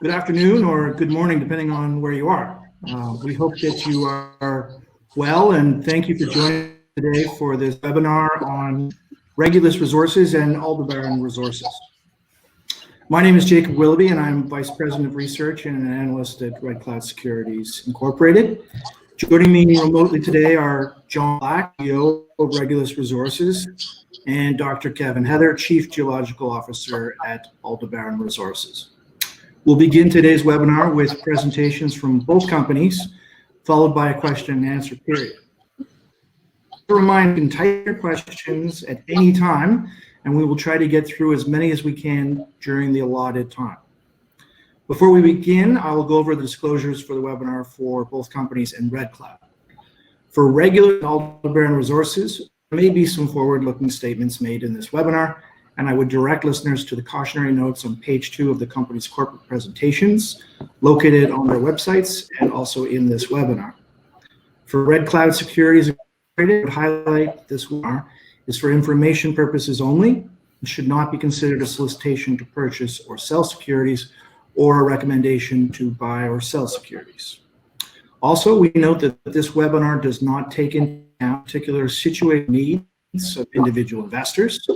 good afternoon or good morning, depending on where you are. We hope that you are well, and thank you for joining today for this webinar on Regulus resources and Aldebaran resources. My name is Jacob Willoughby, and I'm Vice President of Research and an Analyst at Red Cloud Securities Incorporated. Joining me remotely today are John Black, CEO of Regulus Resources, and Dr. Kevin Heather, Chief Geological Officer at Aldebaran Resources. We'll begin today's webinar with presentations from both companies, followed by a question and answer period. A reminder, you can type your questions at any time, and we will try to get through as many as we can during the allotted time. Before we begin, I will go over the disclosures for the webinar for both companies and Red Cloud. For Regulus and Aldebaran Resources, there may be some forward-looking statements made in this webinar, and I would direct listeners to the cautionary notes on page 2 of the company's corporate presentations, located on their websites and also in this webinar. For Red Cloud Securities Incorporated, I would highlight this webinar is for information purposes only and should not be considered a solicitation to purchase or sell securities or a recommendation to buy or sell securities. Also, we note that this webinar does not take into account particular situated needs of individual investors.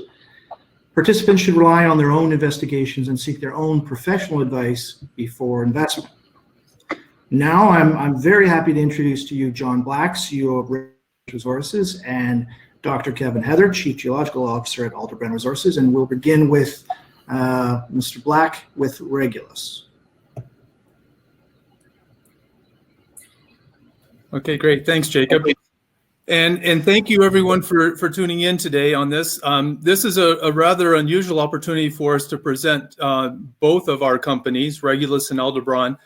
Participants should rely on their own investigations and seek their own professional advice before investment. Now, I'm very happy to introduce to you John Black, CEO of Regulus Resources, and Dr. Kevin Heather, Chief Geological Officer at Aldebaran Resources, and we'll begin with Mr. Black with Regulus. Okay, great. Thanks, Jacob. And thank you everyone for tuning in today on this. This is a rather unusual opportunity for us to present both of our companies, Regulus and Aldebaran.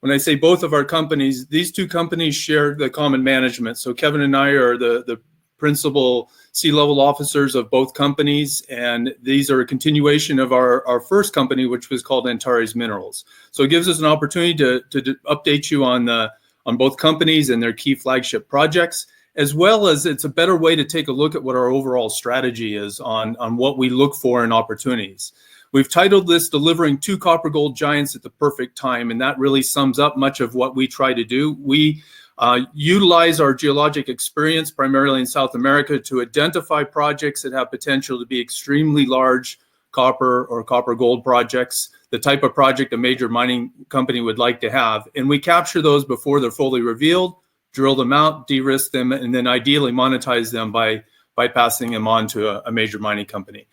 When I say both of our companies, these two companies share the common management. So Kevin and I are the principal C-level officers of both companies, and these are a continuation of our first company, which was called Antares Minerals. So it gives us an opportunity to update you on both companies and their key flagship projects, as well as it's a better way to take a look at what our overall strategy is on what we look for in opportunities. We've titled this Delivering Two Copper Gold Giants at the Perfect Time, and that really sums up much of what we try to do. We utilize our geologic experience primarily in South America to identify projects that have potential to be extremely large copper or copper gold projects, the type of project a major mining company would like to have. And we capture those before they're fully revealed, drill them out, de-risk them, and then ideally monetize them by passing them on to a major mining company.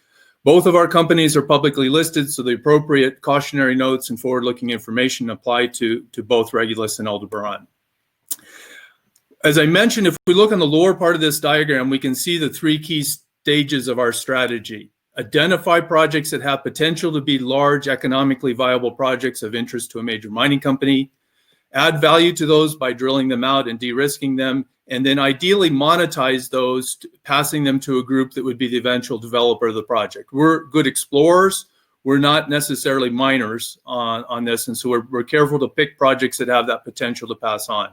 Both of our companies are publicly listed, so the appropriate cautionary notes and forward-looking information apply to both Regulus and Aldebaran. As I mentioned, if we look on the lower part of this diagram, we can see the three key stages of our strategy. Identify projects that have potential to be large, economically viable projects of interest to a major mining company. Add value to those by drilling them out and de-risking them, and then ideally monetize those, passing them to a group that would be the eventual developer of the project. We're good explorers. We're not necessarily miners on this, and so we're careful to pick projects that have that potential to pass on.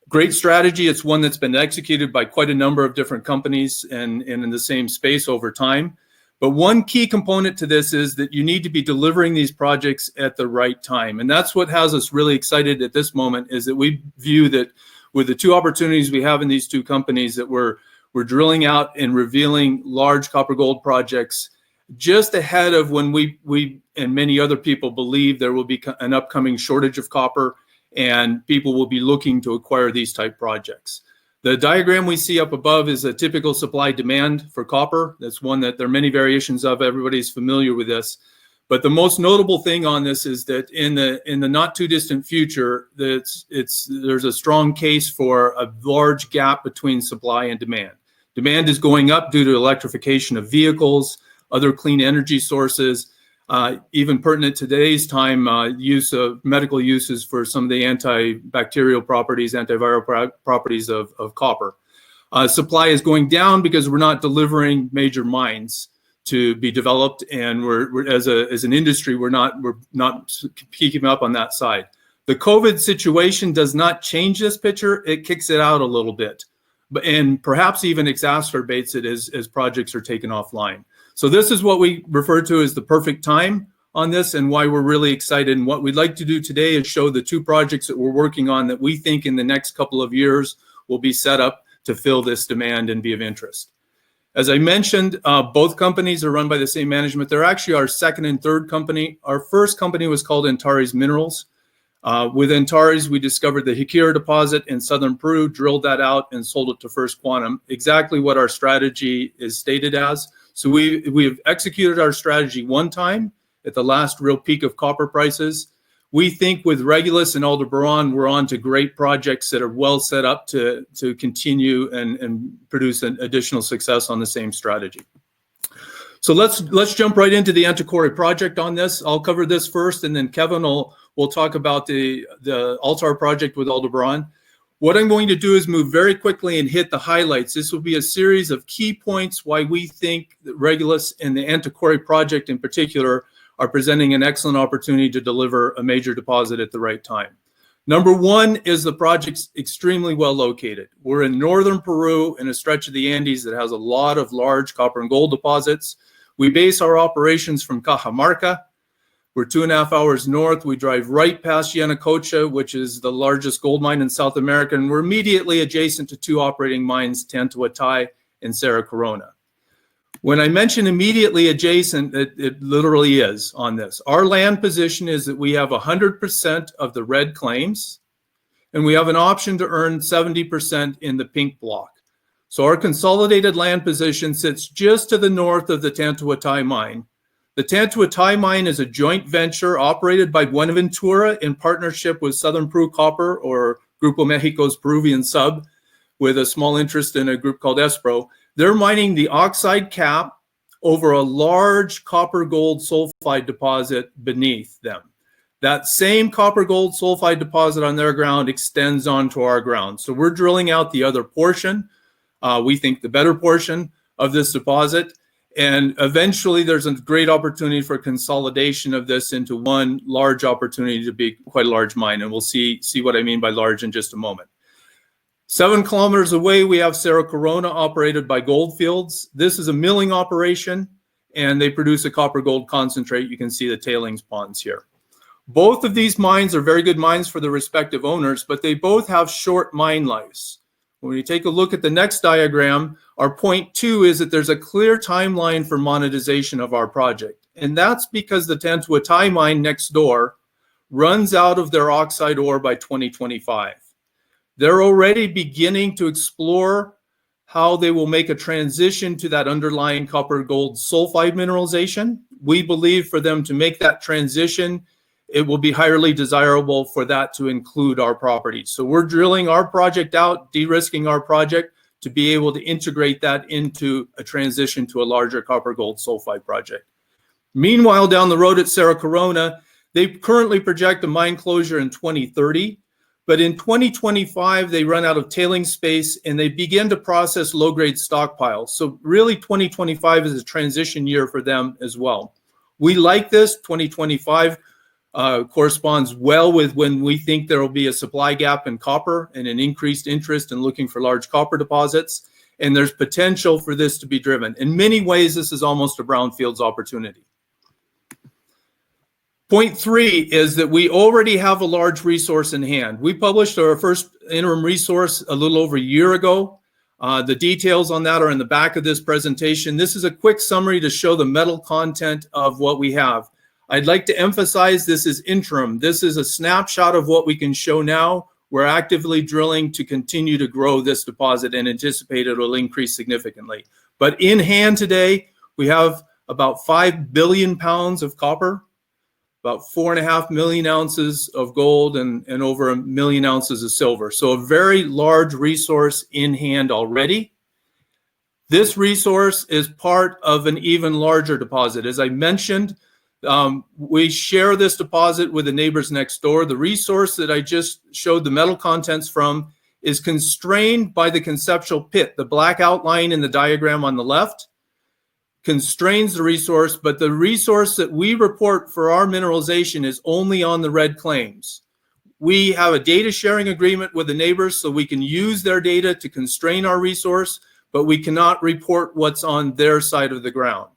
Great strategy. It's one that's been executed by quite a number of different companies and in the same space over time. But one key component to this is that you need to be delivering these projects at the right time. And that's what has us really excited at this moment, is that we view that with the two opportunities we have in these two companies, that we're drilling out and revealing large copper gold projects just ahead of when we and many other people believe there will be an upcoming shortage of copper, and people will be looking to acquire these type projects. The diagram we see up above is a typical supply demand for copper. That's one that there are many variations of. Everybody's familiar with this. But the most notable thing on this is that in the not too distant future, there's a strong case for a large gap between supply and demand. Demand is going up due to electrification of vehicles, other clean energy sources, even pertinent to today's time, use of medical uses for some of the antibacterial properties, antiviral properties of copper. Supply is going down because we're not delivering major mines to be developed, and we're as an industry, we're not keeping up on that side. The COVID situation does not change this picture; it kicks it out a little bit, and perhaps even exacerbates it as projects are taken offline. So this is what we refer to as the perfect time. on this and why we're really excited. And what we'd like to do today is show the two projects that we're working on that we think in the next couple of years will be set up to fill this demand and be of interest. As I mentioned, both companies are run by the same management. They're actually our second and third company. Our first company was called Antares Minerals. With Antares, we discovered the Jiquira deposit in southern Peru, drilled that out, and sold it to First Quantum, exactly what our strategy is stated as. So we have executed our strategy one time at the last real peak of copper prices. We think with Regulus and Aldebaran, we're on to great projects that are well set up to continue and produce an additional success on the same strategy. So let's jump right into the Antiquary project on this. I'll cover this first, and then Kevin will talk about the Altar project with Aldebaran. What I'm going to do is move very quickly and hit the highlights. This will be a series of key points why we think that Regulus and the Antiquary project in particular are presenting an excellent opportunity to deliver a major deposit at the right time. Number one is the project's extremely well located. We're in northern Peru in a stretch of the Andes that has a lot of large copper and gold deposits. We base our operations from Cajamarca. We're 2.5 hours north. We drive right past Yanacocha, which is the largest gold mine in South America, and we're immediately adjacent to two operating mines, Tantahuatay and Cerro Corona. When I mention immediately adjacent, it literally is on this. Our land position is that we have 100% of the red claims, and we have an option to earn 70% in the pink block. So our consolidated land position sits just to the north of the Tantahuatay mine. The Tantahuatay mine is a joint venture operated by Buenaventura in partnership with Southern Peru Copper, or Grupo Mexico's Peruvian sub, with a small interest in a group called Espro. They're mining the oxide cap over a large copper gold sulfide deposit beneath them. That same copper gold sulfide deposit on their ground extends onto our ground. So we're drilling out the other portion, we think the better portion of this deposit. And eventually there's a great opportunity for consolidation of this into one large opportunity to be quite a large mine. And we'll see what I mean by large in just a moment. 7 kilometers away, we have Cerro Corona, operated by Gold Fields. This is a milling operation, and they produce a copper gold concentrate. You can see the tailings ponds here. Both of these mines are very good mines for their respective owners, but they both have short mine lives. When you take a look at the next diagram, our point 2 is that there's a clear timeline for monetization of our project. And that's because the Tantahuatay mine next door runs out of their oxide ore by 2025. They're already beginning to explore how they will make a transition to that underlying copper gold sulfide mineralization. We believe for them to make that transition, it will be highly desirable for that to include our property. So we're drilling our project out, de-risking our project to be able to integrate that into a transition to a larger copper gold sulfide project. Meanwhile, down the road at Cerro Corona, they currently project a mine closure in 2030. But in 2025, they run out of tailing space and they begin to process low-grade stockpiles. So really 2025 is a transition year for them as well. We like this. 2025 corresponds well with when we think there will be a supply gap in copper and an increased interest in looking for large copper deposits. And there's potential for this to be driven. In many ways, this is almost a brownfields opportunity. Point 3 is that we already have a large resource in hand. We published our first interim resource a little over a year ago. The details on that are in the back of this presentation. This is a quick summary to show the metal content of what we have. I'd like to emphasize this is interim. This is a snapshot of what we can show now. We're actively drilling to continue to grow this deposit and anticipate it will increase significantly. But in hand today, we have about 5 billion pounds of copper, about 4.5 million ounces of gold, and over 1 million ounces of silver. So a very large resource in hand already. This resource is part of an even larger deposit. As I mentioned, we share this deposit with the neighbors next door. The resource that I just showed the metal contents from is constrained by the conceptual pit. The black outline in the diagram on the left constrains the resource, but the resource that we report for our mineralization is only on the red claims. We have a data sharing agreement with the neighbors so we can use their data to constrain our resource, but we cannot report what's on their side of the ground.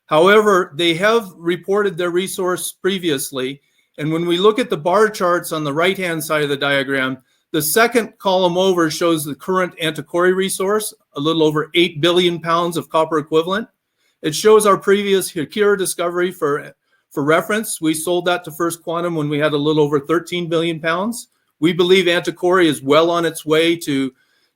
However, they have reported their resource previously. And when we look at the bar charts on the right-hand side of the diagram, the second column over shows the current Antiquary resource, a little over 8 billion pounds of copper equivalent. It shows our previous Hikira discovery for reference. We sold that to First Quantum when we had a little over 13 billion pounds. We believe Antiquary is well on its way to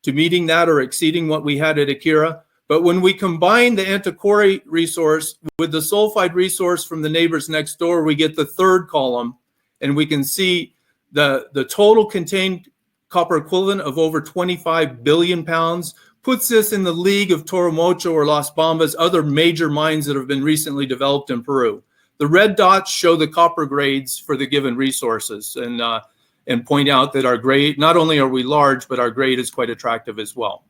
meeting that or exceeding what we had at Hikira. But when we combine the Antiquary resource with the sulfide resource from the neighbors next door, we get the third column, and we can see the total contained copper equivalent of over 25 billion pounds, puts this in the league of Toromocho or Las Bambas, other major mines that have been recently developed in Peru. The red dots show the copper grades for the given resources and point out that our grade, not only are we large, but our grade is quite attractive as well.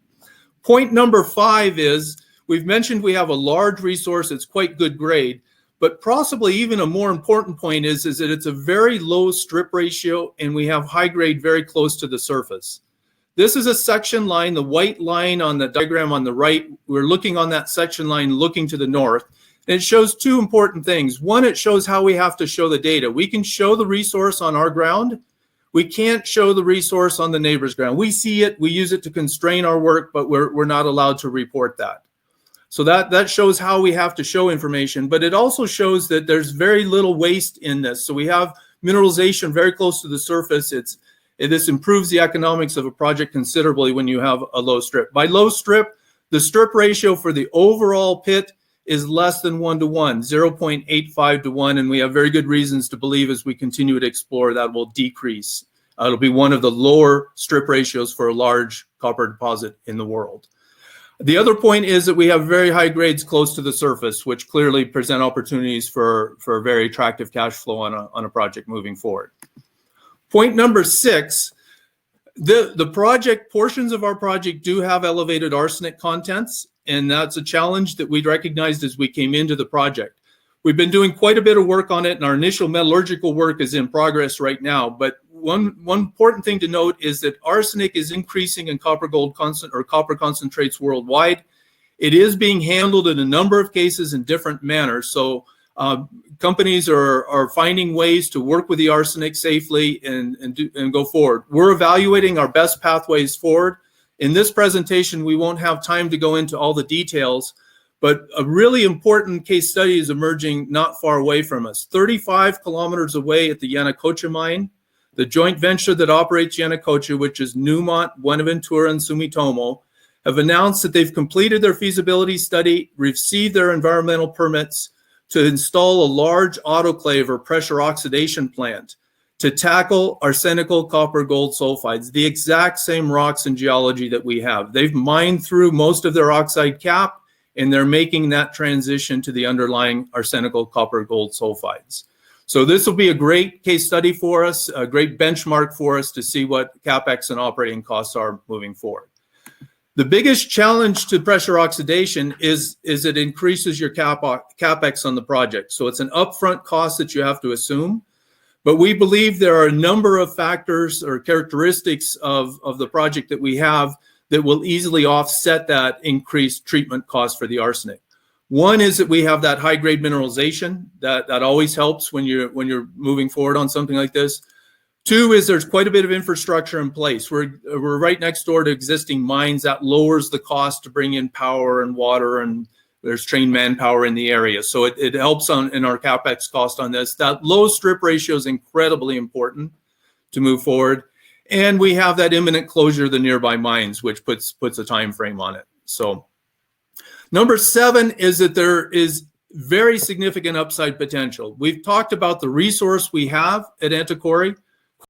Point number 5 is, we've mentioned we have a large resource, it's quite good grade, but possibly even a more important point is that it's a very low strip ratio and we have high grade very close to the surface. This is a section line, the white line on the diagram on the right. We're looking on that section line looking to the north. And it shows two important things. One, it shows how we have to show the data. We can show the resource on our ground. We can't show the resource on the neighbor's ground. We see it, we use it to constrain our work, but we're not allowed to report that. So that shows how we have to show information, but it also shows that there's very little waste in this. So we have mineralization very close to the surface. This improves the economics of a project considerably when you have a low strip. By low strip, the strip ratio for the overall pit is less than 1 to 1, 0.85 to 1, and we have very good reasons to believe as we continue to explore that will decrease. It'll be one of the lower strip ratios for a large copper deposit in the world. The other point is that we have very high grades close to the surface, which clearly present opportunities for a very attractive cash flow on a project moving forward. Point number 6, the project, portions of our project do have elevated arsenic contents, and that's a challenge that we recognized as we came into the project. We've been doing quite a bit of work on it, and our initial metallurgical work is in progress right now, but one important thing to note is that arsenic is increasing in copper concentrates worldwide. It is being handled in a number of cases in different manners. So companies are finding ways to work with the arsenic safely and go forward. We're evaluating our best pathways forward. In this presentation, we won't have time to go into all the details, but a really important case study is emerging not far away from us. 35 kilometers away at the Yanacocha mine, the joint venture that operates Yanacocha, which is Newmont, Buenaventura, and Sumitomo, have announced that they've completed their feasibility study, received their environmental permits to install a large autoclave or pressure oxidation plant to tackle arsenical copper gold sulfides, the exact same rocks and geology that we have. They've mined through most of their oxide cap, and they're making that transition to the underlying arsenical copper gold sulfides. So this will be a great case study for us, a great benchmark for us to see what CapEx and operating costs are moving forward. The biggest challenge to pressure oxidation is it increases your CapEx on the project. So it's an upfront cost that you have to assume. But we believe there are a number of factors or characteristics of the project that we have that will easily offset that increased treatment cost for the arsenic. One is that we have that high grade mineralization that always helps when you're moving forward on something like this. 2 is there's quite a bit of infrastructure in place. We're right next door to existing mines. That lowers the cost to bring in power and water, and there's trained manpower in the area. So it helps in our CapEx cost on this. That low strip ratio is incredibly important to move forward. And we have that imminent closure of the nearby mines, which puts a time frame on it. So number 7 is that there is very significant upside potential. We've talked about the resource we have at Antiquary,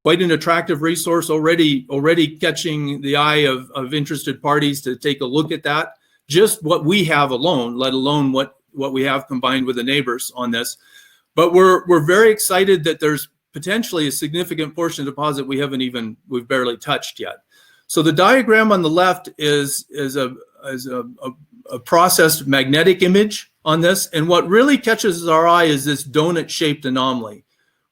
quite an attractive resource already catching the eye of interested parties to take a look at that. Just what we have alone, let alone what we have combined with the neighbors on this. But we're very excited that there's potentially a significant portion of the deposit we've barely touched yet. So the diagram on the left is a processed magnetic image on this, and what really catches our eye is this donut-shaped anomaly,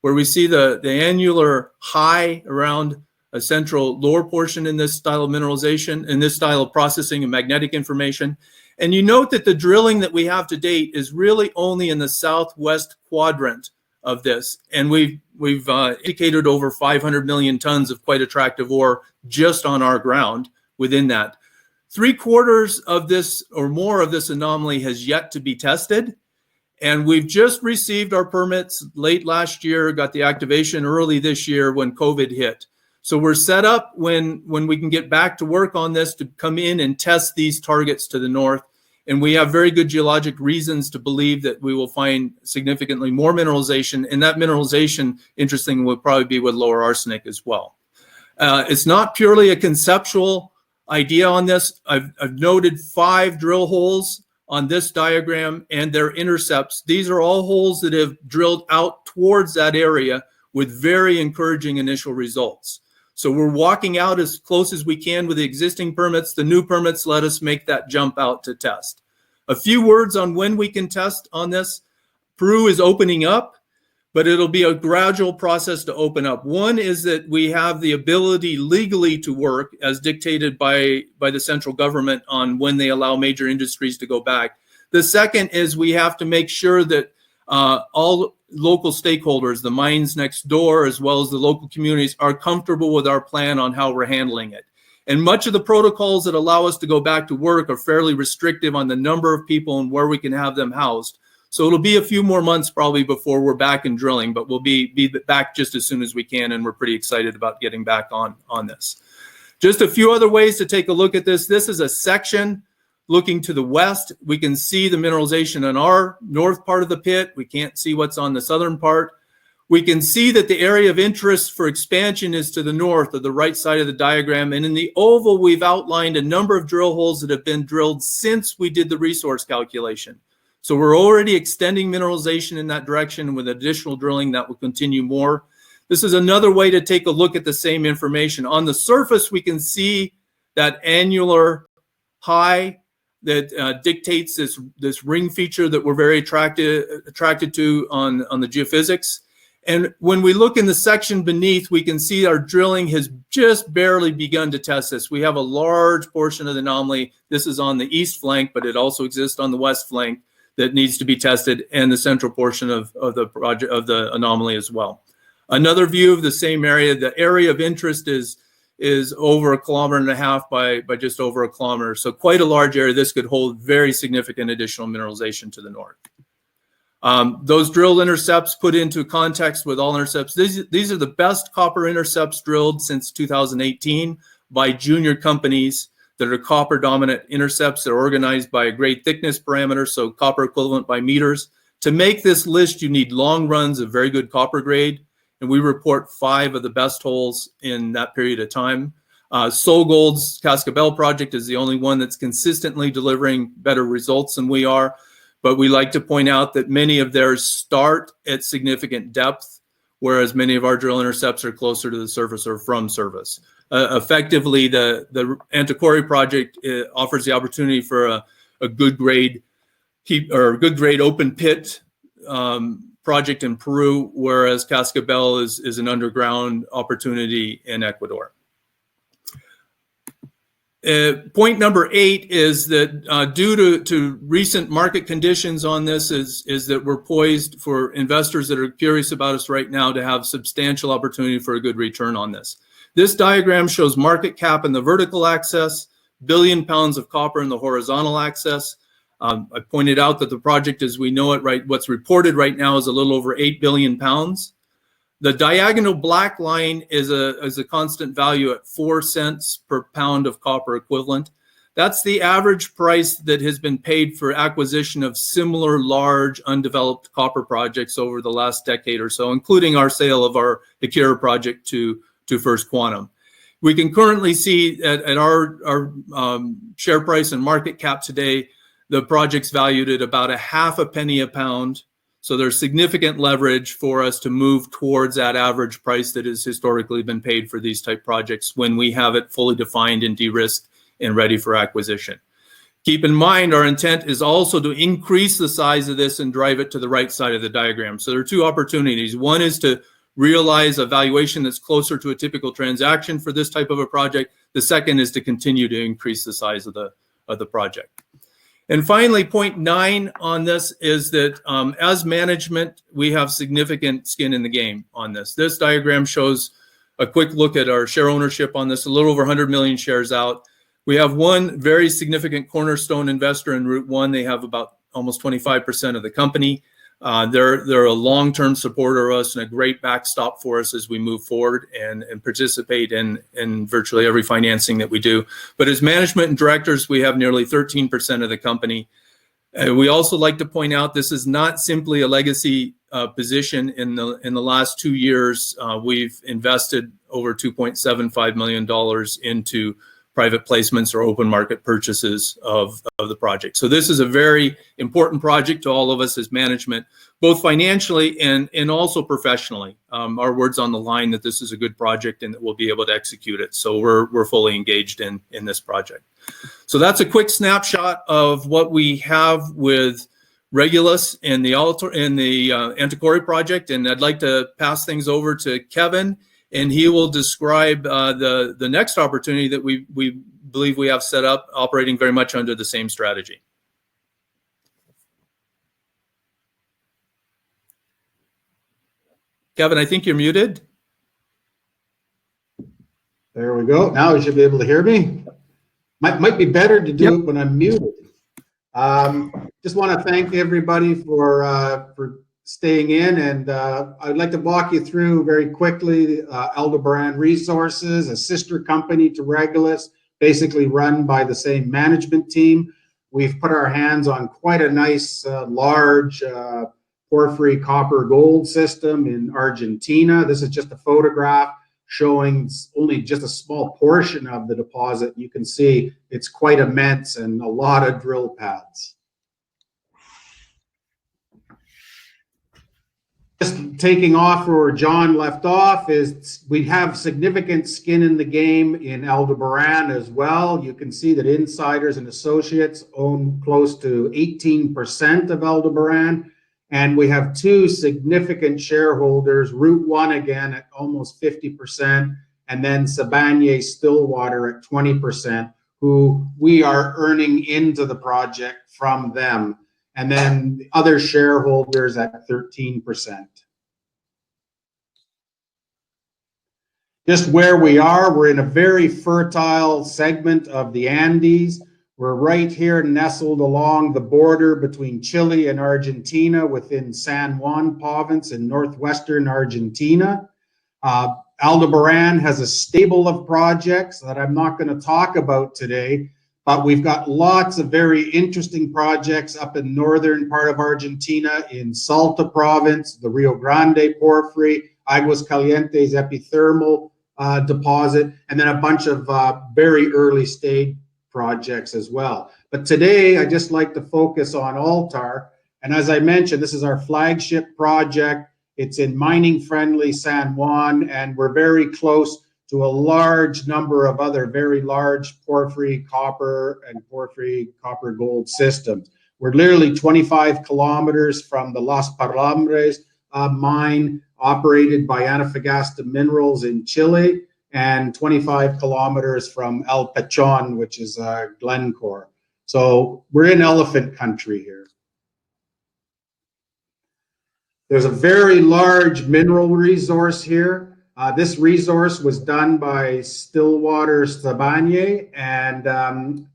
where we see the annular high around a central lower portion in this style of mineralization, in this style of processing of magnetic information. And you note that the drilling that we have to date is really only in the southwest quadrant of this. And we've indicated over 500 million tons of quite attractive ore just on our ground within that. 3/4 of this or more of this anomaly has yet to be tested. And we've just received our permits late last year, got the activation early this year when COVID hit. So we're set up when we can get back to work on this to come in and test these targets to the north. And we have very good geologic reasons to believe that we will find significantly more mineralization. And that mineralization, interestingly, will probably be with lower arsenic as well. It's not purely a conceptual idea on this. I've noted 5 drill holes on this diagram and their intercepts. These are all holes that have drilled out towards that area with very encouraging initial results. So we're walking out as close as we can with the existing permits. The new permits let us make that jump out to test. A few words on when we can test on this. PERU is opening up, but it'll be a gradual process to open up. One is that we have the ability legally to work as dictated by the central government on when they allow major industries to go back. The second is we have to make sure that all local stakeholders, the mines next door, as well as the local communities, are comfortable with our plan on how we're handling it. And much of the protocols that allow us to go back to work are fairly restrictive on the number of people and where we can have them housed. So it'll be a few more months probably before we're back in drilling, but we'll be back just as soon as we can, and we're pretty excited about getting back on this. Just a few other ways to take a look at this. This is a section looking to the west. We can see the mineralization in our north part of the pit. We can't see what's on the southern part. We can see that the area of interest for expansion is to the north of the right side of the diagram. And in the oval, we've outlined a number of drill holes that have been drilled since we did the resource calculation. So we're already extending mineralization in that direction, and with additional drilling that will continue more. This is another way to take a look at the same information. On the surface, we can see that annular high that dictates this ring feature that we're very attracted to on the geophysics. And when we look in the section beneath, we can see our drilling has just barely begun to test this. We have a large portion of the anomaly. This is on the east flank, but it also exists on the west flank that needs to be tested, and the central portion of the project of the anomaly as well. Another view of the same area. The area of interest is over 1.5 kilometers by just over 1 kilometer. So quite a large area. This could hold very significant additional mineralization to the north. Those drill intercepts put into context with all intercepts. These are the best copper intercepts drilled since 2018 by junior companies that are copper dominant intercepts. They're organized by a grade thickness parameter, so copper equivalent by meters. To make this list, you need long runs of very good copper grade, and we report 5 of the best holes in that period of time. SolGold's Cascabel project is the only one that's consistently delivering better results than we are, but we like to point out that many of theirs start at significant depth, whereas many of our drill intercepts are closer to the surface or from surface. Effectively, the Antiquary project offers the opportunity for a good grade open pit project in Peru, whereas Cascabel is an underground opportunity in Ecuador. Point number 8 is that due to recent market conditions on this is that we're poised for investors that are curious about us right now to have substantial opportunity for a good return on this. This diagram shows market cap in the vertical axis, billion pounds of copper in the horizontal axis. I pointed out that the project as we know it, what's reported right now is a little over 8 billion pounds. The diagonal black line is a constant value at 4 cents per pound of copper equivalent. That's the average price that has been paid for acquisition of similar large undeveloped copper projects over the last decade or so, including our sale of our Akira project to First Quantum. We can currently see at our share price and market cap today, the project's valued at about 0.5 penny a pound. So there's significant leverage for us to move towards that average price that has historically been paid for these type projects when we have it fully defined and de-risked and ready for acquisition. Keep in mind, our intent is also to increase the size of this and drive it to the right side of the diagram. So there are 2 opportunities. One is to realize a valuation that's closer to a typical transaction for this type of a project. The second is to continue to increase the size of the project. And finally, point 9 on this is that as management, we have significant skin in the game on this. This diagram shows a quick look at our share ownership on this, a little over 100 million shares out. We have one very significant cornerstone investor in Route 1. They have about almost 25% of the company. They're a long-term supporter of us and a great backstop for us as we move forward and participate in virtually every financing that we do. But as management and directors, we have nearly 13% of the company. We also like to point out this is not simply a legacy position. In the last 2 years, we've invested over $2.75 million into private placements or open market purchases of the project. So this is a very important project to all of us as management, both financially and also professionally. Our word's on the line that this is a good project and that we'll be able to execute it. So we're fully engaged in this project. So that's a quick snapshot of what we have with Regulus and the Antiquary project. And I'd like to pass things over to Kevin, and he will describe the next opportunity that we believe we have set up, operating very much under the same strategy. Kevin, I think you're muted. There we go. Now you should be able to hear me. Might be better to do it when I'm muted. Just want to thank everybody for staying in, and I'd like to walk you through very quickly Aldebaran Resources, a sister company to Regulus, basically run by the same management team. We've put our hands on quite a nice large porphyry copper gold system in Argentina. This is just a photograph showing only just a small portion of the deposit. You can see it's quite immense and a lot of drill pads. Just taking off where John left off is we have significant skin in the game in Aldebaran as well. You can see that insiders and associates own close to 18% of Aldebaran. And we have two significant shareholders, Route 1 again at almost 50%, and then Sibanye Stillwater at 20%, who we are earning into the project from them. And then the other shareholders at 13%. Just where we are, we're in a very fertile segment of the Andes. We're right here nestled along the border between Chile and Argentina within San Juan province in northwestern Argentina. Aldebaran has a stable of projects that I'm not going to talk about today, but we've got lots of very interesting projects up in northern part of Argentina in Salta province, the Rio Grande porphyry, Aguas Calientes epithermal deposit, and then a bunch of very early stage projects as well. But today I just like to focus on Altar, and as I mentioned, this is our flagship project. It's in mining friendly San Juan, and we're very close to a large number of other very large porphyry copper and porphyry copper gold systems. We're literally 25 kilometers from the Las Palambres mine operated by Antofagasta Minerals in Chile, and 25 kilometers from El Pechon, which is Glencore. So we're in elephant country here. There's a very large mineral resource here. This resource was done by Stillwater Sibanye, and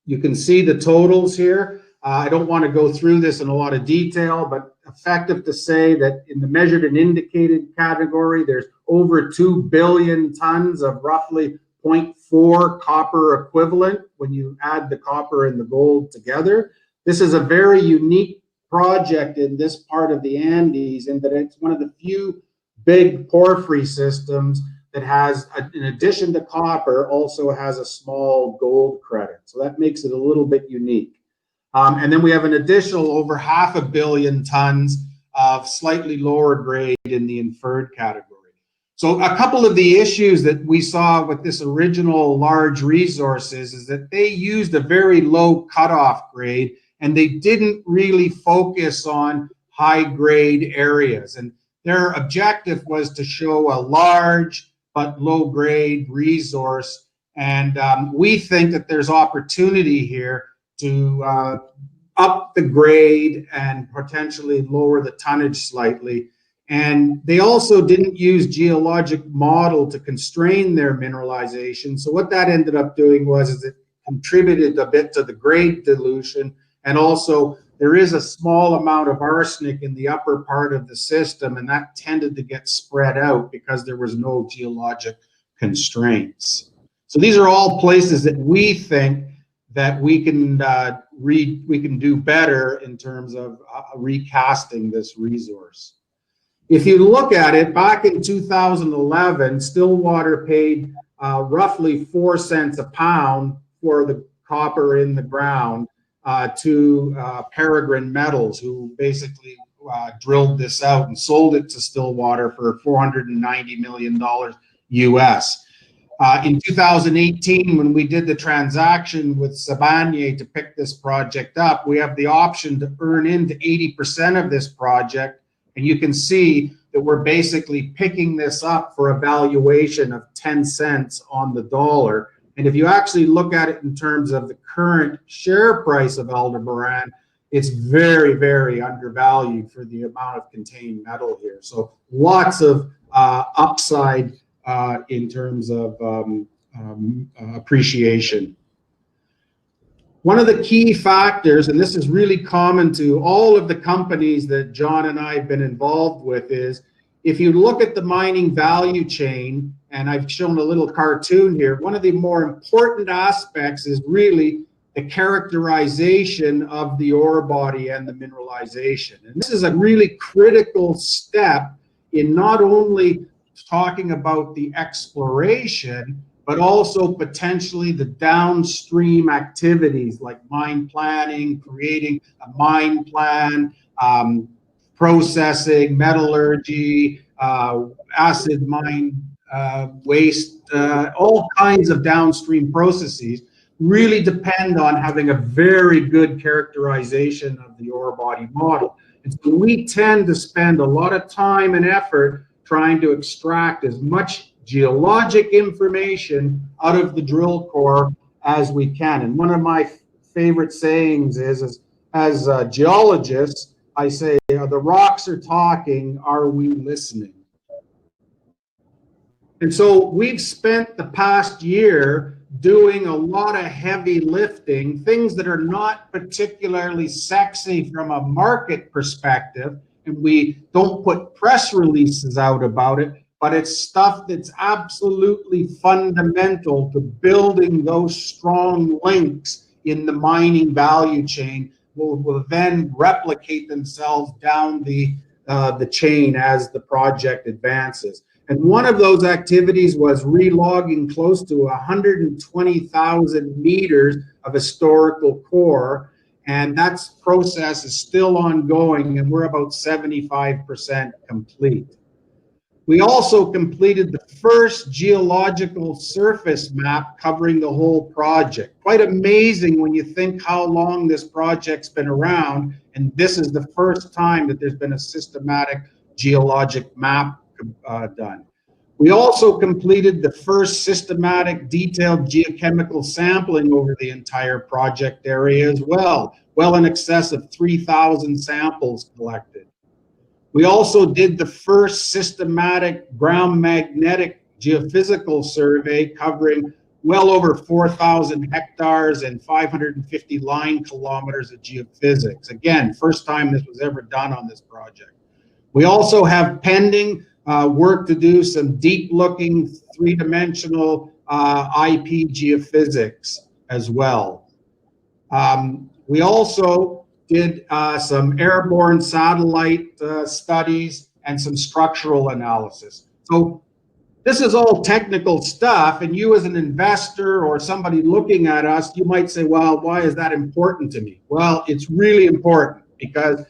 you can see the totals here. I don't want to go through this in a lot of detail, but effective to say that in the measured and indicated category, there's over 2 billion tons of roughly 0.4 copper equivalent when you add the copper and the gold together. This is a very unique project in this part of the Andes in that it's one of the few big porphyry systems that has, in addition to copper, also has a small gold credit. So that makes it a little bit unique. And then we have an additional over 500 million tons of slightly lower grade in the inferred category. So a couple of the issues that we saw with this original large resources is that they used a very low cutoff grade, and they didn't really focus on high grade areas. And their objective was to show a large but low grade resource. And we think that there's opportunity here to up the grade and potentially lower the tonnage slightly. And they also didn't use geologic model to constrain their mineralization. So what that ended up doing was it contributed a bit to the grade dilution, and also there is a small amount of arsenic in the upper part of the system, and that tended to get spread out because there was no geologic constraints. So these are all places that we think that we can do better in terms of recasting this resource. If you look at it, back in 2011, Stillwater paid roughly 4 cents a pound for the copper in the ground to Peregrine Metals, who basically drilled this out and sold it to Stillwater for $490 million US. In 2018, when we did the transaction with Sibanye to pick this project up, we have the option to earn into 80% of this project. And you can see that we're basically picking this up for a valuation of 10 cents on the dollar. And if you actually look at it in terms of the current share price of Aldebaran, it's very, very undervalued for the amount of contained metal here. So lots of upside in terms of appreciation. One of the key factors, and this is really common to all of the companies that John and I have been involved with, is if you look at the mining value chain, and I've shown a little cartoon here, one of the more important aspects is really the characterization of the ore body and the mineralization. And this is a really critical step in not only talking about the exploration, but also potentially the downstream activities like mine planning, creating a mine plan, processing, metallurgy, acid mine waste, all kinds of downstream processes really depend on having a very good characterization of the ore body model. And so we tend to spend a lot of time and effort trying to extract as much geologic information out of the drill core as we can. And one of my favorite sayings is as geologists, I say, the rocks are talking, are we listening? And so we've spent the past year doing a lot of heavy lifting, things that are not particularly sexy from a market perspective, and we don't put press releases out about it, but it's stuff that's absolutely fundamental to building those strong links in the mining value chain, will then replicate themselves down the chain as the project advances. And one of those activities was relogging close to 120,000 meters of historical core, and that process is still ongoing, and we're about 75% complete. We also completed the first geological surface map covering the whole project. Quite amazing when you think how long this project's been around, and this is the first time that there's been a systematic geologic map done. We also completed the first systematic detailed geochemical sampling over the entire project area as well in excess of 3,000 samples collected. We also did the first systematic ground magnetic geophysical survey covering well over 4,000 hectares and 550 line kilometers of geophysics. Again, first time this was ever done on this project. We also have pending work to do some deep-looking three-dimensional IP geophysics as well. We also did some airborne satellite studies and some structural analysis. So this is all technical stuff, and you as an investor or somebody looking at us, you might say, well, why is that important to me? Well, it's really important because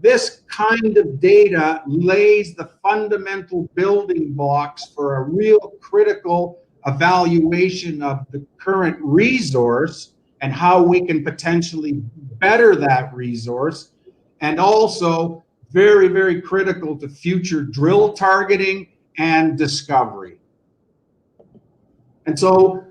this kind of data lays the fundamental building blocks for a real critical evaluation of the current resource and how we can potentially better that resource, and also very, very critical to future drill targeting and discovery. And so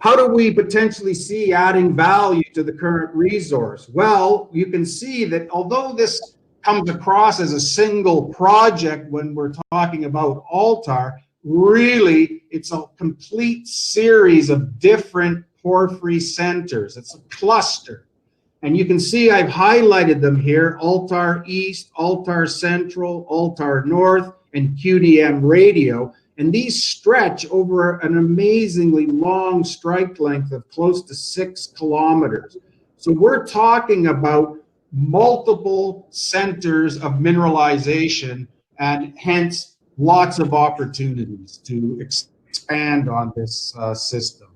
how do we potentially see adding value to the current resource? Well, you can see that although this comes across as a single project when we're talking about Altar, really it's a complete series of different porphyry centers. It's a cluster. And you can see I've highlighted them here: Altar East, Altar Central, Altar North, and QDM Radio. And these stretch over an amazingly long strike length of close to 6 kilometers. So we're talking about multiple centers of mineralization, and hence lots of opportunities to expand on this system.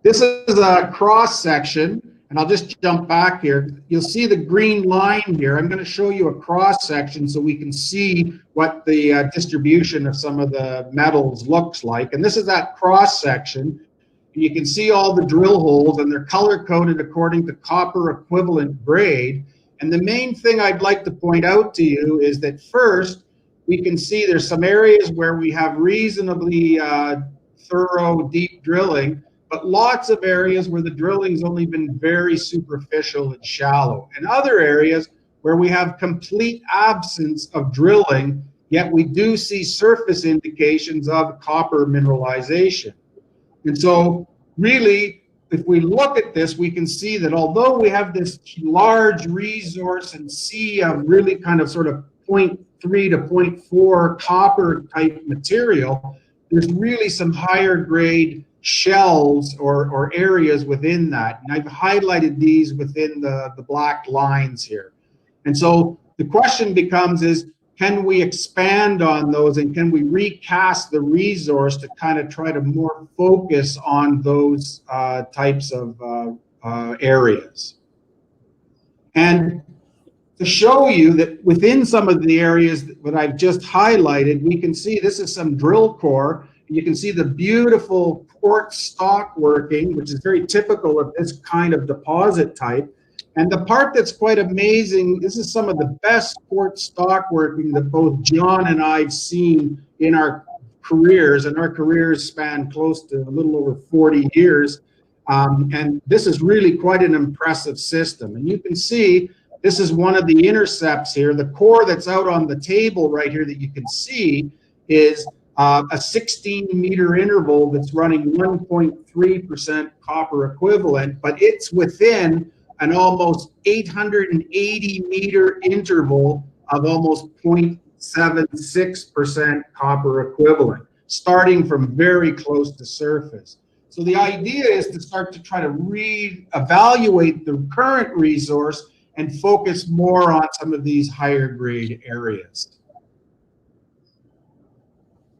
This is a cross section, and I'll just jump back here. You'll see the green line here. I'm going to show you a cross section so we can see what the distribution of some of the metals looks like. And this is that cross section. And you can see all the drill holes, and they're color coded according to copper equivalent grade. And the main thing I'd like to point out to you is that first, we can see there's some areas where we have reasonably thorough, deep drilling, but lots of areas where the drilling's only been very superficial and shallow, and other areas where we have complete absence of drilling, yet we do see surface indications of copper mineralization. And so really, if we look at this, we can see that although we have this large resource and sea of really kind of sort of 0.3 to 0.4 copper type material, there's really some higher grade shells or areas within that. And I've highlighted these within the black lines here. And so the question becomes is, can we expand on those, and can we recast the resource to kind of try to more focus on those types of areas? And to show you that within some of the areas that I've just highlighted, we can see this is some drill core. You can see the beautiful quartz stock working, which is very typical of this kind of deposit type. And the part that's quite amazing, this is some of the best quartz stock working that both John and I've seen in our careers, and our careers span close to a little over 40 years. And this is really quite an impressive system. And you can see this is one of the intercepts here. The core that's out on the table right here that you can see is a 16-meter interval that's running 1.3% copper equivalent, but it's within an almost 880-meter interval of almost 0.76% copper equivalent, starting from very close to surface. So the idea is to start to try to re-evaluate the current resource and focus more on some of these higher grade areas.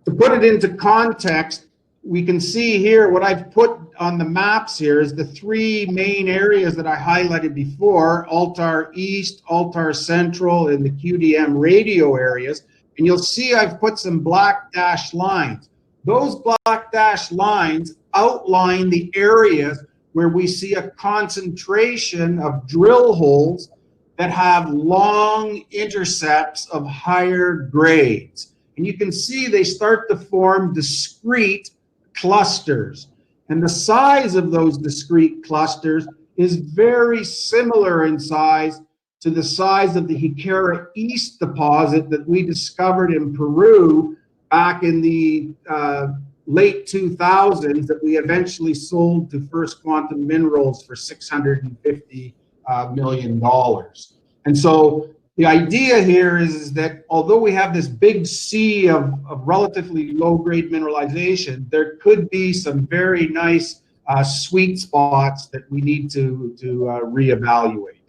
To put it into context, we can see here what I've put on the maps here is the 3 main areas that I highlighted before: Altar East, Altar Central, and the QDM radio areas. And you'll see I've put some black dashed lines. Those black dashed lines outline the areas where we see a concentration of drill holes that have long intercepts of higher grades. And you can see they start to form discrete clusters. And the size of those discrete clusters is very similar in size to the size of the Jiquera East deposit that we discovered in Peru back in the late 2000s, that we eventually sold to First Quantum Minerals for $650 million. And so the idea here is that although we have this big sea of relatively low-grade mineralization, there could be some very nice sweet spots that we need to reevaluate.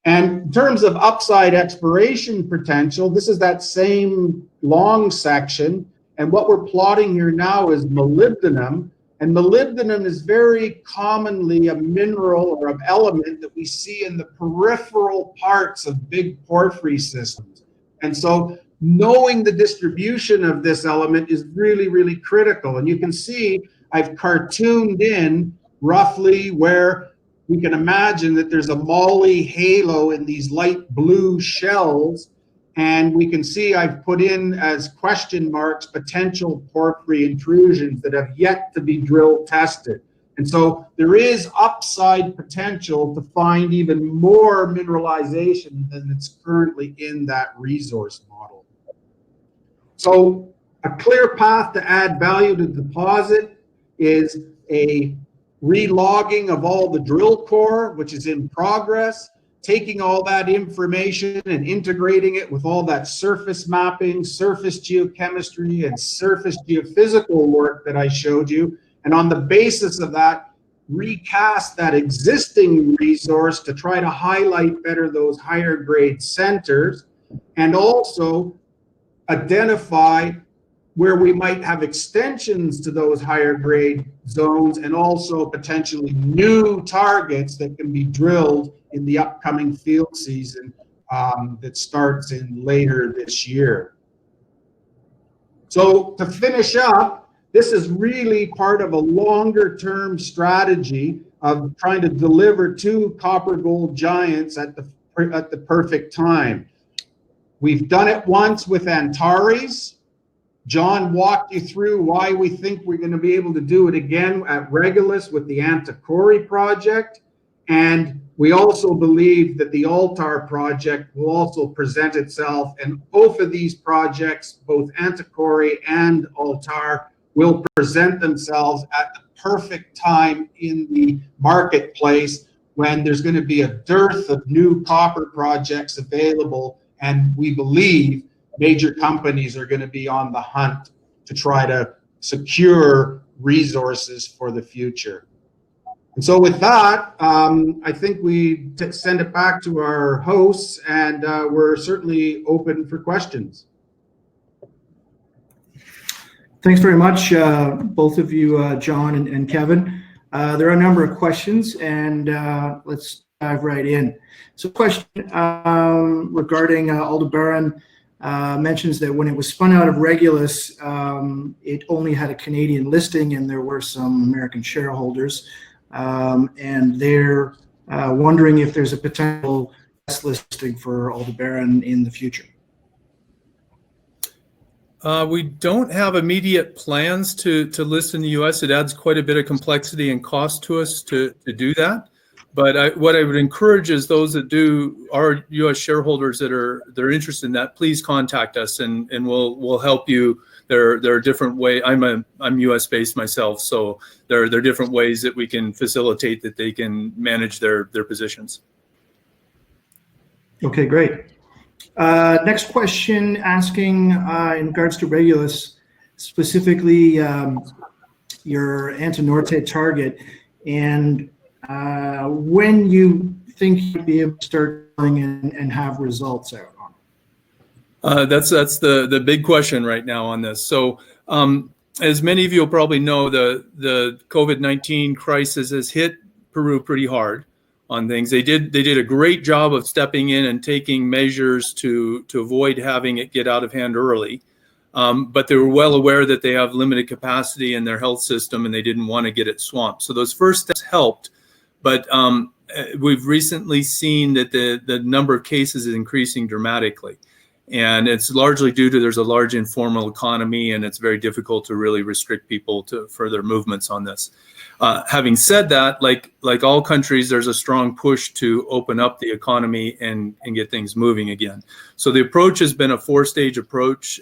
And in terms of upside exploration potential, this is that same long section. And what we're plotting here now is molybdenum. And molybdenum is very commonly a mineral or an element that we see in the peripheral parts of big porphyry systems. And so knowing the distribution of this element is really, really critical. And you can see I've cartooned in roughly where we can imagine that there's a moly halo in these light blue shells. And we can see I've put in as question marks potential porphyry intrusions that have yet to be drill tested. And so there is upside potential to find even more mineralization than it's currently in that resource model. So a clear path to add value to the deposit is a re-logging of all the drill core, which is in progress, taking all that information and integrating it with all that surface mapping, surface geochemistry, and surface geophysical work that I showed you. And on the basis of that, recast that existing resource to try to highlight better those higher grade centers, and also identify where we might have extensions to those higher grade zones, and also potentially new targets that can be drilled in the upcoming field season that starts in later this year. So to finish up, this is really part of a longer term strategy of trying to deliver two copper gold giants at the perfect time. We've done it once with Antares. John walked you through why we think we're going to be able to do it again at Regulus with the Antiquary project. And we also believe that the Altar project will also present itself. And both of these projects, both Antiquary and Altar, will present themselves at the perfect time in the marketplace when there's going to be a dearth of new copper projects available. And we believe major companies are going to be on the hunt to try to secure resources for the future. And so with that, I think we send it back to our hosts, and we're certainly open for questions. Thanks very much, both of you, John and Kevin. There are a number of questions, and let's dive right in. So question regarding Aldebaran mentions that when it was spun out of Regulus, it only had a Canadian listing and there were some American shareholders. And they're wondering if there's a potential listing for Aldebaran in the future. We don't have immediate plans to list in the U.S. It adds quite a bit of complexity and cost to us to do that. But what I would encourage is those that are U.S. shareholders that are interested in that, please contact us and we'll help you. There are different ways. I'm U.S. based myself, so there are different ways that we can facilitate that they can manage their positions. Okay, great. Next question asking in regards to Regulus, specifically your Antinorte target, and when you think you'll be able to start going and have results out on? That's the big question right now on this. So as many of you will probably know, the COVID-19 crisis has hit Peru pretty hard on things. They did a great job of stepping in and taking measures to avoid having it get out of hand early. But they were well aware that they have limited capacity in their health system and they didn't want to get it swamped. So those first steps helped. But we've recently seen that the number of cases is increasing dramatically. And it's largely due to there's a large informal economy and it's very difficult to really restrict people to further movements on this. Having said that, like all countries, there's a strong push to open up the economy and get things moving again. So the approach has been a 4-stage approach.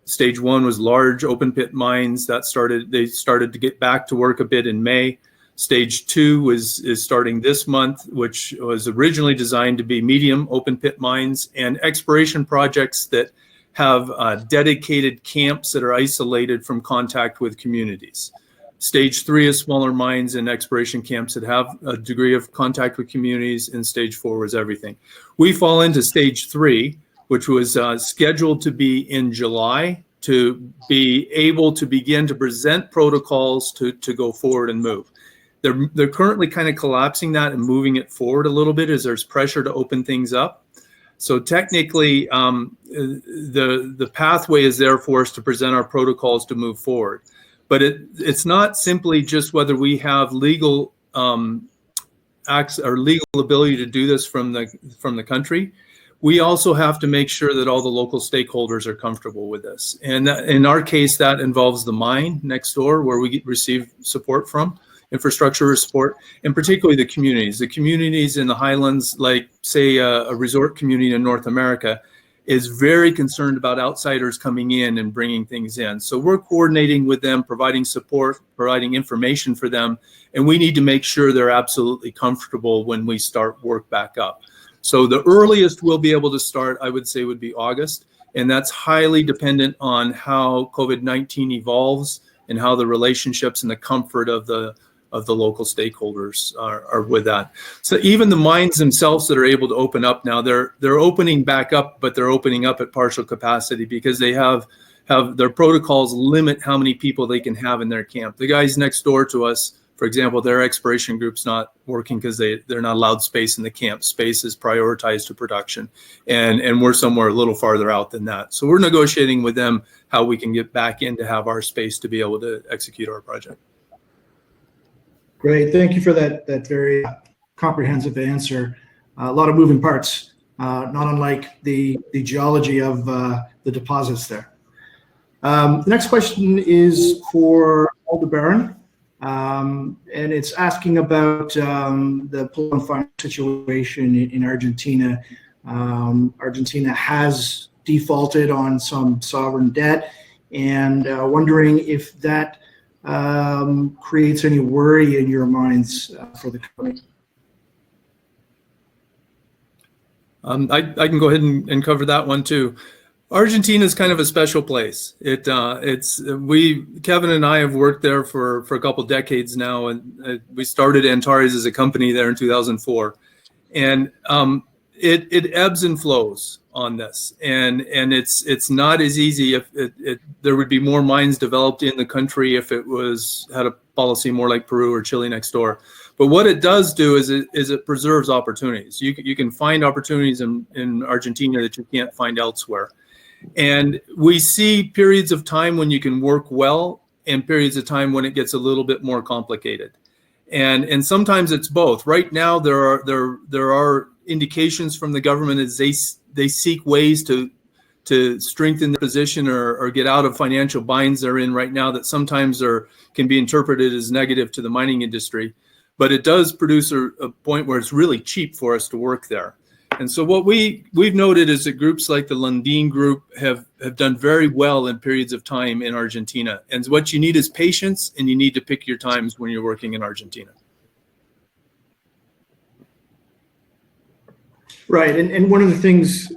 Stage 1 was large open pit mines. They started to get back to work a bit in May. Stage 2 is starting this month, which was originally designed to be medium open pit mines and exploration projects that have dedicated camps that are isolated from contact with communities. Stage 3 is smaller mines and exploration camps that have a degree of contact with communities, and stage 4 was everything. We fall into stage 3, which was scheduled to be in July, to be able to begin to present protocols to go forward and move. They're currently kind of collapsing that and moving it forward a little bit as there's pressure to open things up. So technically, the pathway is there for us to present our protocols to move forward. But it's not simply just whether we have legal acts or legal ability to do this from the country. we also have to make sure that all the local stakeholders are comfortable with this. And in our case, that involves the mine next door where we receive support from, infrastructure support, and particularly the communities. The communities in the highlands, like say a resort community in North America, is very concerned about outsiders coming in and bringing things in. So we're coordinating with them, providing support, providing information for them, and we need to make sure they're absolutely comfortable when we start work back up. So the earliest we'll be able to start, I would say, would be August, and that's highly dependent on how COVID-19 evolves and how the relationships and the comfort of the local stakeholders are with that. So even the mines themselves that are able to open up now, they're opening back up, but they're opening up at partial capacity because they have their protocols limit how many people they can have in their camp. The guys next door to us, for example, their exploration group's not working because they're not allowed space in the camp. Space is prioritized to production, and we're somewhere a little farther out than that. So we're negotiating with them how we can get back in to have our space to be able to execute our project. Great, thank you for that very comprehensive answer. A lot of moving parts, not unlike the geology of the deposits there. The next question is for Aldebaran. And it's asking about the political financial situation in Argentina. Argentina has defaulted on some sovereign debt, and wondering if that creates any worry in your minds for the company. I can go ahead and cover that one too. Argentina is kind of a special place. Kevin and I have worked there for a couple decades now, and we started Antares as a company there in 2004, and it ebbs and flows on this, and it's not as easy. If there would be more mines developed in the country if it had a policy more like Peru or Chile next door. But what it does do is it preserves opportunities. You can find opportunities in Argentina that you can't find elsewhere. And we see periods of time when you can work well and periods of time when it gets a little bit more complicated. And sometimes it's both. Right now, there are indications from the government as they seek ways to strengthen their position or get out of financial binds they're in right now that sometimes can be interpreted as negative to the mining industry. But it does produce a point where it's really cheap for us to work there. And so what we've noted is that groups like the Lundin Group have done very well in periods of time in Argentina. And what you need is patience, and you need to pick your times when you're working in Argentina. Right, and one of the things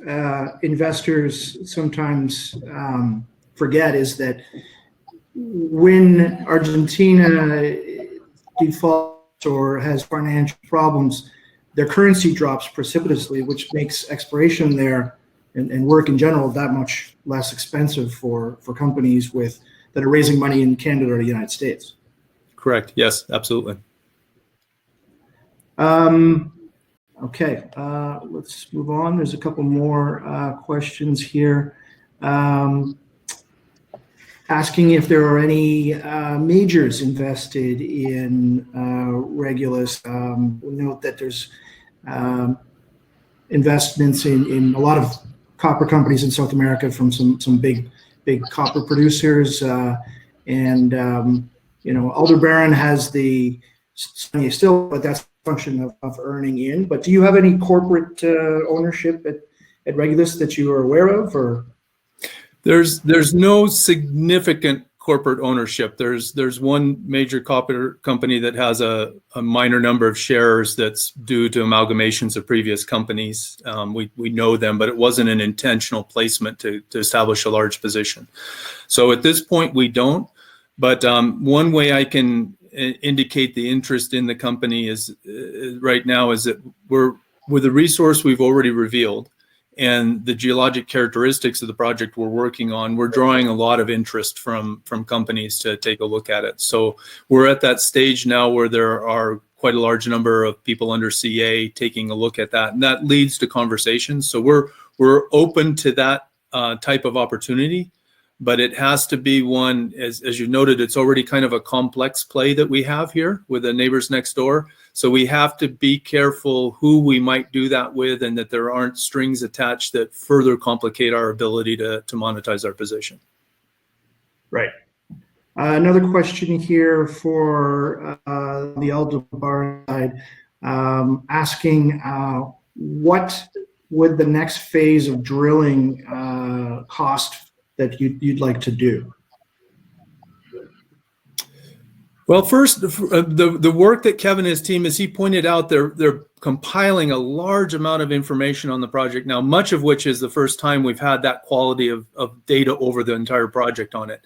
investors sometimes forget is that when Argentina defaults or has financial problems, their currency drops precipitously, which makes exploration there and work in general that much less expensive for companies that are raising money in Canada or the United States. Correct. Yes, absolutely. Okay, let's move on. There's a couple more questions here. Asking if there are any majors invested in Regulus. We note that there's investments in a lot of copper companies in South America from some big copper producers, and Aldebaran has the still, but that's a function of earning in. But do you have any corporate ownership at Regulus that you are aware of, or? There's no significant corporate ownership. There's one major copper company that has a minor number of shares that's due to amalgamations of previous companies. We know them, but it wasn't an intentional placement to establish a large position. So at this point, we don't. But one way I can indicate the interest in the company is right now is that with the resource we've already revealed and the geologic characteristics of the project we're working on, we're drawing a lot of interest from companies to take a look at it. So we're at that stage now where there are quite a large number of people under CA taking a look at that, and that leads to conversations. So we're open to that type of opportunity, but it has to be one, as you noted, it's already kind of a complex play that we have here with the neighbors next door. So we have to be careful who we might do that with, and that there aren't strings attached that further complicate our ability to monetize our position. Right. Another question here for the Aldebaran side, asking what would the next phase of drilling cost that you'd like to do? Well, first, the work that Kevin and his team, as he pointed out, they're compiling a large amount of information on the project now, much of which is the first time we've had that quality of data over the entire project on it.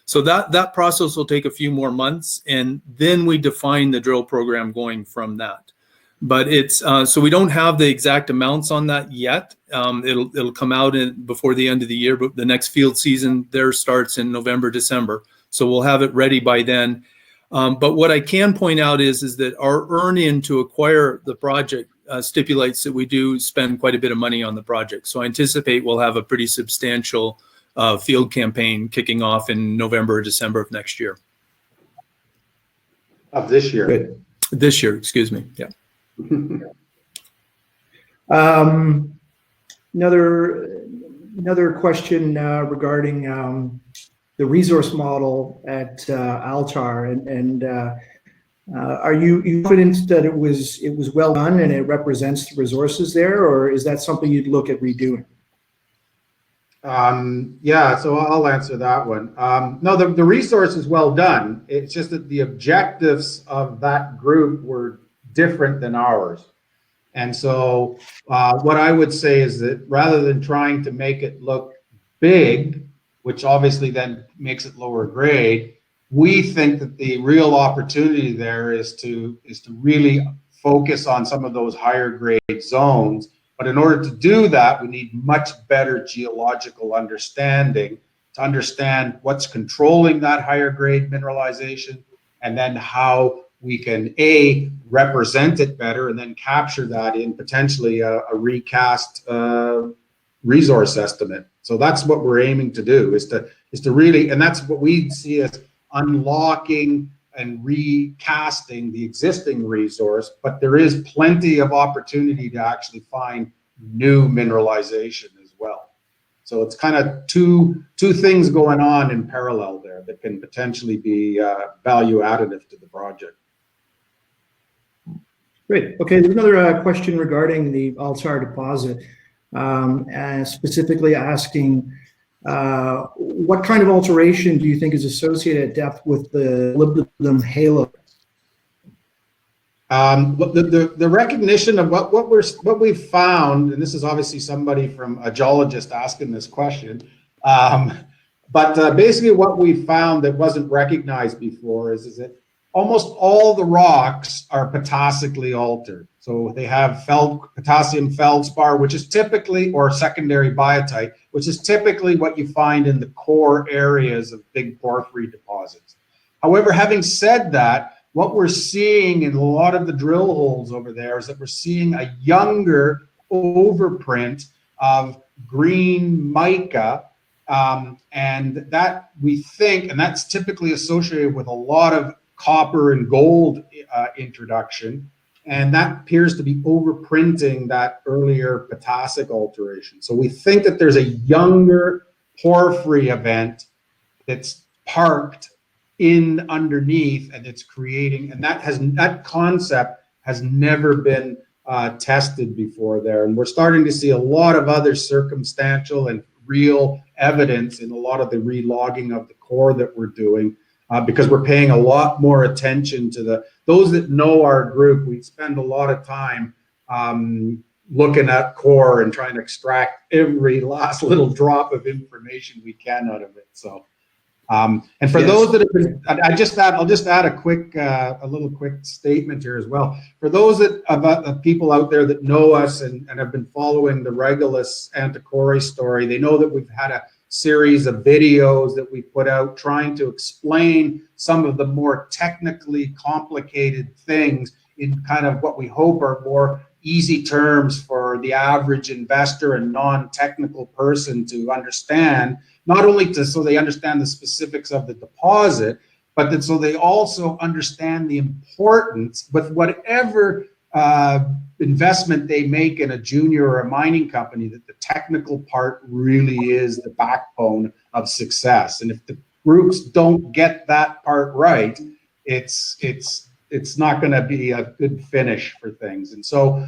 So that process will take a few more months, and then we define the drill program going from that. But it's so we don't have the exact amounts on that yet. It'll come out before the end of the year, but the next field season there starts in November, December. So we'll have it ready by then. But what I can point out is that our earn-in to acquire the project stipulates that we do spend quite a bit of money on the project. So I anticipate we'll have a pretty substantial field campaign kicking off in November or December of next year. Of this year. Good. This year, excuse me. Yeah. Another question regarding the resource model at Altar, and are you confident that it was well done and it represents the resources there, or is that something you'd look at redoing? Yeah, so I'll answer that one. No, the resource is well done. It's just that the objectives of that group were different than ours. And so what I would say is that rather than trying to make it look big, which obviously then makes it lower grade, we think that the real opportunity there is to really focus on some of those higher grade zones. But in order to do that, we need much better geological understanding to understand what's controlling that higher grade mineralization, and then how we can represent it better and then capture that in potentially a recast resource estimate. So that's what we're aiming to do, is to really, and that's what we see as unlocking and recasting the existing resource, but there is plenty of opportunity to actually find new mineralization as well. So it's kind of two things going on in parallel there that can potentially be value additive to the project. Great. Okay, there's another question regarding the Altar deposit, specifically asking what kind of alteration do you think is associated at depth with the molybdenum halo? The recognition of what we've found, and this is obviously somebody from a geologist asking this question, but basically what we found that wasn't recognized before is that almost all the rocks are potassically altered. So they have potassium feldspar, which is typically, or secondary biotite, which is typically what you find in the core areas of big porphyry deposits. However, having said that, what we're seeing in a lot of the drill holes over there is that we're seeing a younger overprint of green mica, and that we think, and that's typically associated with a lot of copper and gold introduction, and that appears to be overprinting that earlier potassic alteration. So we think that there's a younger porphyry event that's parked in underneath, and it's creating, and that concept has never been tested before there. And we're starting to see a lot of other circumstantial and real evidence in a lot of the relogging of the core that we're doing, because we're paying a lot more attention to those that know our group. We spend a lot of time looking at core and trying to extract every last little drop of information we can out of it. So, and for those that have been, I'll just add a little quick statement here as well. For those of people out there that know us and have been following the Regulus Antiquary story, they know that we've had a series of videos that we put out trying to explain some of the more technically complicated things in kind of what we hope are more easy terms for the average investor and non-technical person to understand. not only so they understand the specifics of the deposit, but that so they also understand the importance with whatever investment they make in a junior or a mining company, that the technical part really is the backbone of success. And if the groups don't get that part right, it's not going to be a good finish for things. And so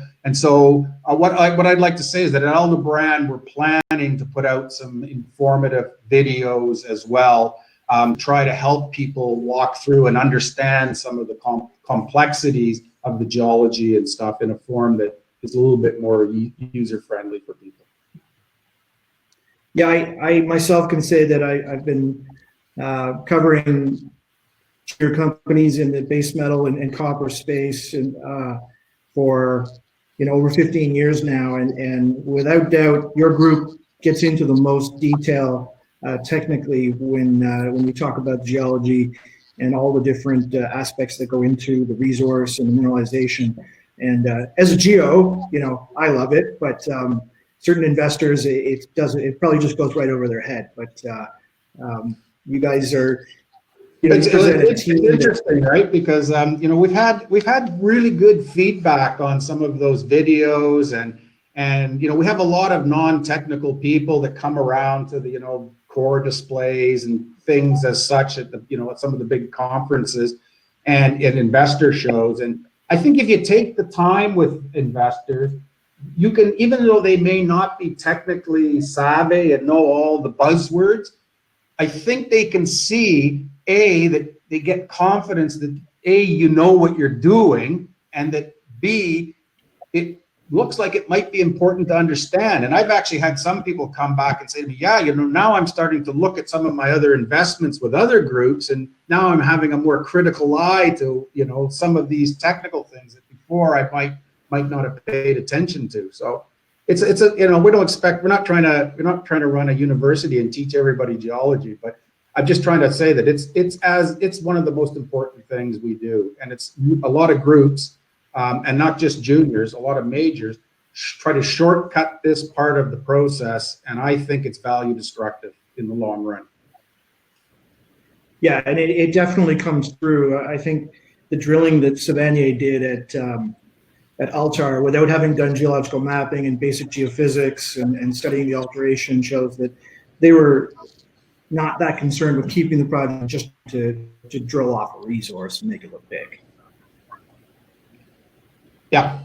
what I'd like to say is that at Aldebaran, we're planning to put out some informative videos as well, try to help people walk through and understand some of the complexities of the geology and stuff in a form that is a little bit more user-friendly for people. Yeah, I myself can say that I've been covering your companies in the base metal and copper space and for over 15 years now, and without doubt your group gets into the most detail technically when we talk about geology and all the different aspects that go into the resource and the mineralization. And as a geo, I love it, but certain investors, it probably just goes right over their head. But you guys are, it's interesting, right? Because we've had really good feedback on some of those videos, and we have a lot of non-technical people that come around to the core displays and things as such at at some of the big conferences and at investor shows. And I think if you take the time with investors, you can, even though they may not be technically savvy and know all the buzzwords, I think they can see that they get confidence that you know what you're doing, and that B, it looks like it might be important to understand. And I've actually had some people come back and say to me, yeah, now I'm starting to look at some of my other investments with other groups, and now I'm having a more critical eye to, some of these technical things that before I might not have paid attention to. So it's we're not trying to run a university and teach everybody geology, but I'm just trying to say that it's one of the most important things we do. And it's a lot of groups, and not just juniors, a lot of majors try to shortcut this part of the process, and I think it's value destructive in the long run. Yeah, and it definitely comes through. I think the drilling that Savanier did at Altar, without having done geological mapping and basic geophysics and studying the alteration, shows that they were not that concerned with keeping the project just to drill off a resource and make it look big. Yeah,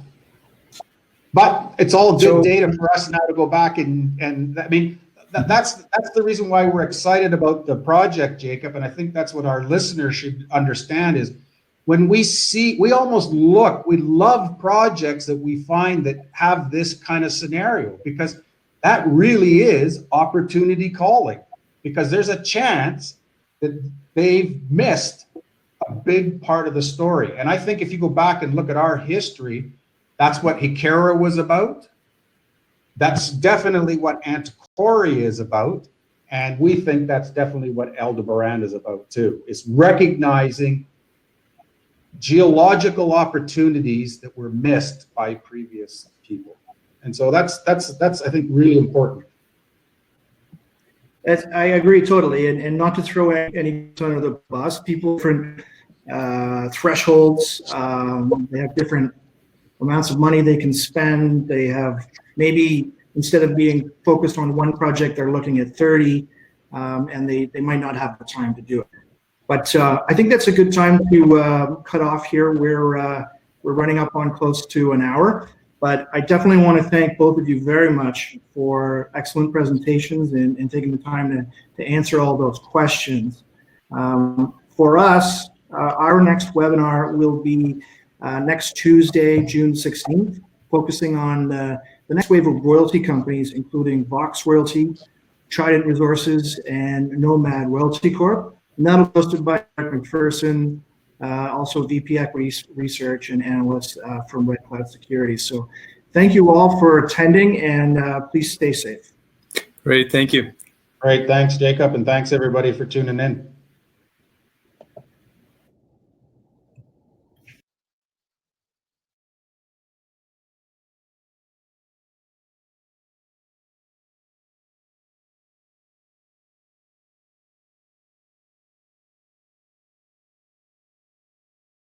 but it's all good data for us now to go back and I mean, that's the reason why we're excited about the project, Jacob. And I think that's what our listeners should understand is when we love projects that we find that have this kind of scenario, because that really is opportunity calling, because there's a chance that they've missed a big part of the story. And I think if you go back and look at our history, that's what Hikera was about. That's definitely what Antiquary is about. And we think that's definitely what Aldebaran is about too. It's recognizing geological opportunities that were missed by previous people. And so that's I think really important. I agree totally, and not to throw any under the bus. People different thresholds. They have different amounts of money they can spend. They have maybe instead of being focused on one project, they're looking at 30, and they might not have the time to do it. But I think that's a good time to cut off here. We're running up on close to an hour. But I definitely want to thank both of you very much for excellent presentations and taking the time to answer all those questions. For us, our next webinar will be next Tuesday, June 16th, focusing on the next wave of royalty companies, including Vox Royalty, Trident Resources, and Nomad Royalty Corp. And that'll be hosted by Mark McPherson, also VP Equity Research and analyst from Red Cloud Securities. So thank you all for attending, and please stay safe. Great, thank you. Great, thanks, Jacob, and thanks everybody for tuning in.